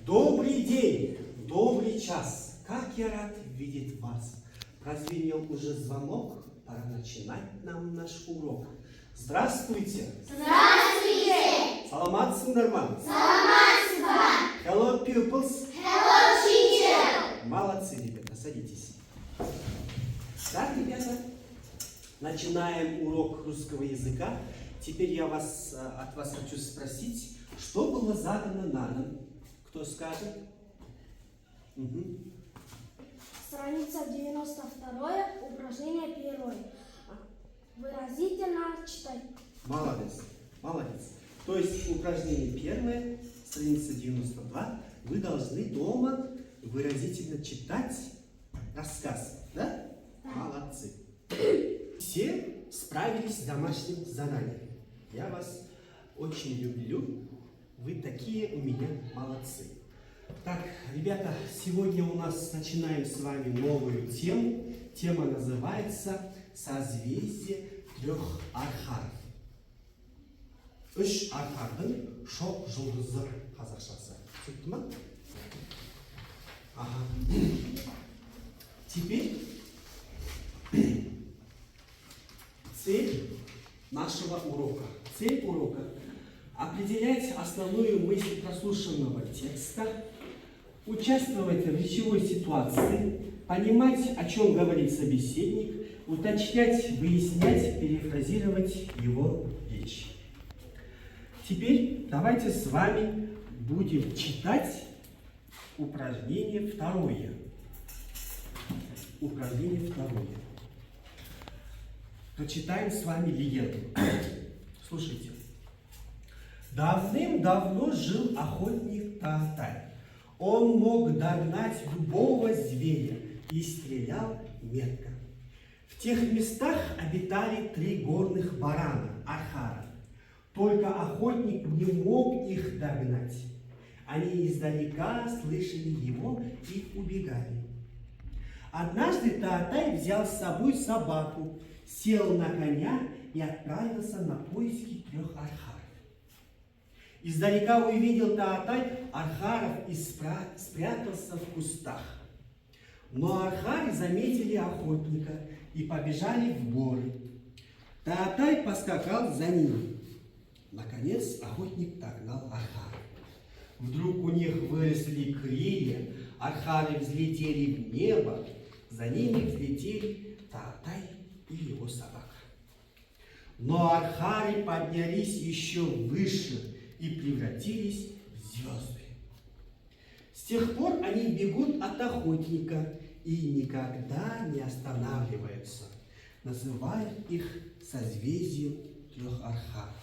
Добрый день, добрый час. Как я рад видеть вас. Прозвенел уже звонок, пора начинать нам наш урок. Здравствуйте. Здравствуйте! Саламат сындарман. Саламатсызба! Hello, pupils. Hello, teacher! Молодцы, ребята, садитесь. Так, ребята, начинаем урок русского языка. Теперь я от вас хочу спросить, что было задано на нам? Кто скажет? Угу. Страница 92, упражнение 1. Выразительно читать. Молодец, молодец. То есть упражнение первое, страница 92, вы должны дома выразительно читать рассказ, да? Молодцы. Все справились с домашним заданием. Я вас очень люблю. Вы такие у меня молодцы. Так, ребята, сегодня у нас начинаем с вами новую тему. Тема называется «Созвездие трех архаров». Үш архардың шоқ жұлдызы қазақшасы. Түсінікті ма? Ага. Теперь цель нашего урока. Цель урока – определять основную мысль прослушанного текста, участвовать в речевой ситуации, понимать, о чем говорит собеседник, уточнять, выяснять, перефразировать его речь. Теперь давайте с вами будем читать упражнение второе. Упражнение второе. Прочитаем с вами легенду. Слушайте. Давным-давно жил охотник Таатай. Он мог догнать любого зверя и стрелял метко. В тех местах обитали 3 горных барана, архара. Только охотник не мог их догнать. Они издалека слышали его и убегали. Однажды Таатай взял с собой собаку, сел на коня и отправился на поиски 3 архаров. Издалека увидел Таатай архаров и спрятался в кустах. Но архары заметили охотника и побежали в горы. Таатай поскакал за ними. Наконец охотник догнал архаров. Вдруг у них выросли крылья, архары взлетели в небо, за ними взлетели Таатай и его собака. Но архары поднялись еще выше и превратились в звезды. С тех пор они бегут от охотника и никогда не останавливаются, называя их созвездием 3 архаров.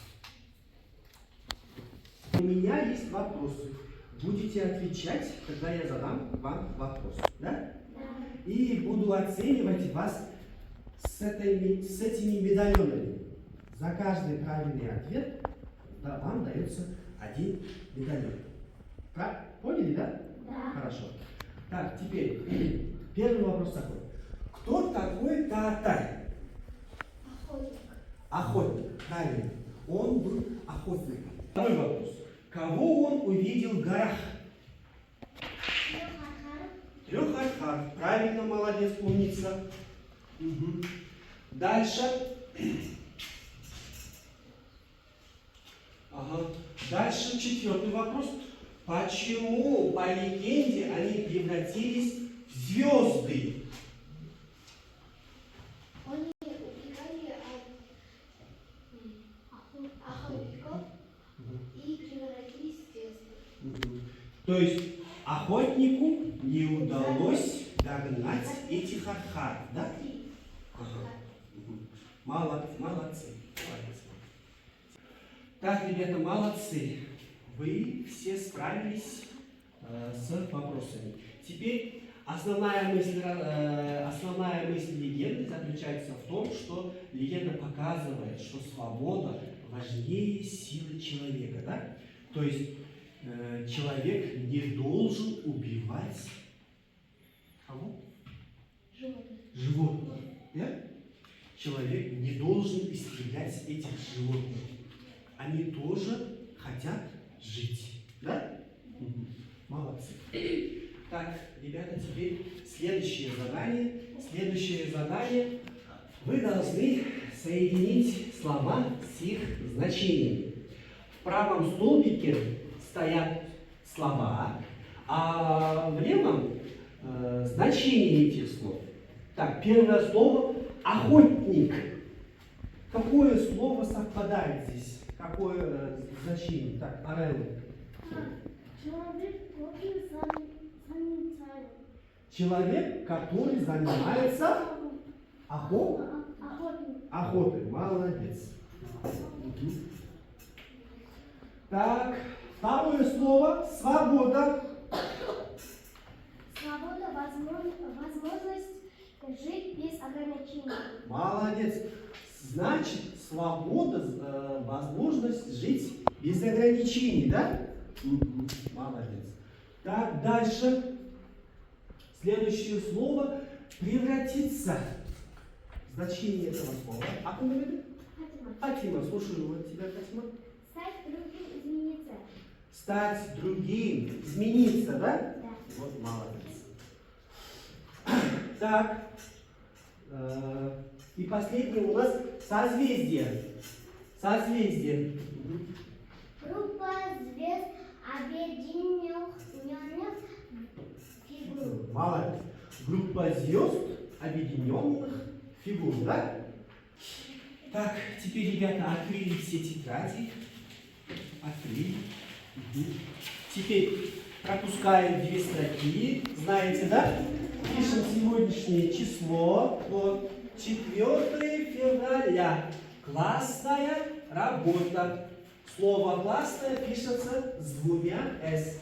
У меня есть вопросы. Будете отвечать, когда я задам вам вопрос, да? Да. И буду оценивать вас с этими медальонами. За каждый правильный ответ вам дается 1 медальон. Поняли, да? Да. Хорошо. Так, теперь первый вопрос такой. Кто такой Таатай? Охотник. Охотник, правильно. Он был охотником. Второй вопрос. Кого он увидел в горах? 3 архаров. Правильно, молодец, умница. Угу. Дальше. Ага. Дальше 4-й вопрос. Почему, по легенде, они превратились в звезды? Они убегали от охотников и превратились в звезды. То есть охотнику не удалось догнать этих архаров, да? Ага. Молодцы. Так, ребята, молодцы. Вы все справились с вопросами. Теперь основная мысль легенды заключается в том, что легенда показывает, что свобода важнее силы человека, да? То есть человек не должен убивать кого? Животных. Да? Человек не должен истреблять этих животных. Они тоже хотят жить. Да? Молодцы. следующее задание. Следующее задание. Вы должны соединить слова с их значениями. В правом столбике стоят слова, а в левом значение этих слов. Так, первое слово охотник. Какое слово совпадает здесь? Какое значение? Так, Орел. Человек, который занимается. Человек, который занимается Охотник. охотой. Молодец. Так, второе слово свобода. Свобода, возможность жить без ограничений. Молодец. Значит, свобода, возможность жить без ограничений, да? Молодец. Так, дальше. Следующее слово превратиться. Значение этого слова. А кто говорит? Фатима, слушаю вот тебя, Фатима. Стать другим, измениться. Стать другим, измениться, да? Да. Вот молодец. Так. И последнее у нас созвездие. Созвездие. Группа звезд, объединенных фигур. Молодец. Группа звезд, объединенных фигур, да? Так, теперь, ребята, открыли все тетради. Открыли. Теперь пропускаем 2 строки. Знаете, да? Пишем сегодняшнее число. Вот. 4 февраля. Классная работа. Слово «классная» пишется с 2 «с».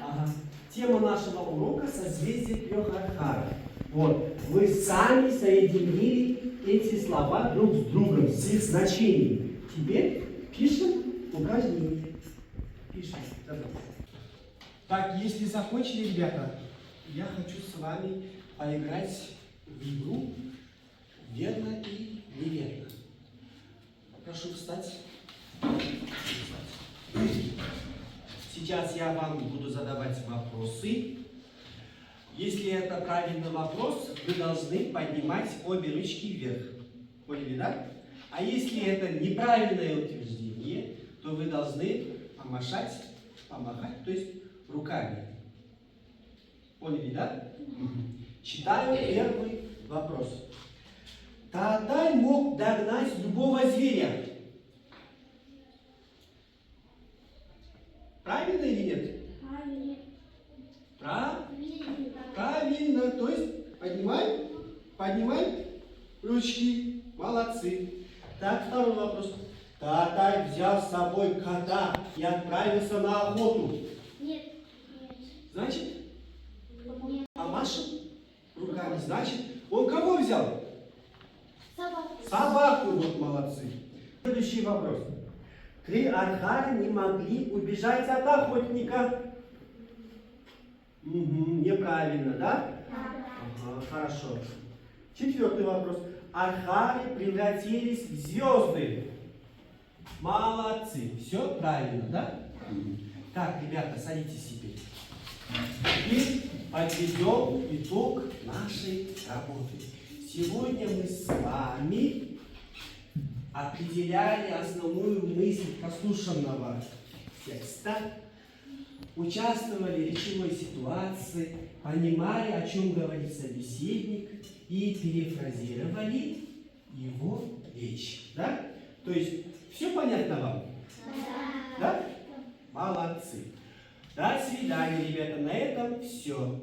Ага. Тема нашего урока — созвездие 3 архаров. Вот. Вы сами соединили эти слова друг с другом, с их значением. Теперь пишем упражнение. Пишем. Так, если закончили, ребята, я хочу с вами поиграть в игру верно и неверно. Прошу встать. Сейчас я вам буду задавать вопросы. Если это правильный вопрос, вы должны поднимать обе ручки вверх. Поняли, да? А если это неправильное утверждение, то вы должны помахать, то есть руками. Поняли, да? Читаю первый вопрос. Татай мог догнать любого зверя. Правильно или нет? Правильно. То есть поднимай ручки. Молодцы. Так, второй вопрос. Татай взял с собой кота и отправился на охоту. Нет. Значит, Нет. а Маша руками. Значит, он кого взял? Собаку. Собаку. Вот молодцы. Следующий вопрос. 3 архара не могли убежать от охотника. Неправильно, да? Ага, хорошо. 4-й вопрос. Архары превратились в звезды. Молодцы. Все правильно, да? Так, ребята, садитесь теперь. Теперь подведем итог нашей работы. Сегодня мы с вами определяли основную мысль прослушанного текста, участвовали в речевой ситуации, понимали, о чем говорит собеседник, и перефразировали его речь. Да? То есть, все понятно вам? Да? Молодцы. До свидания, ребята. На этом все.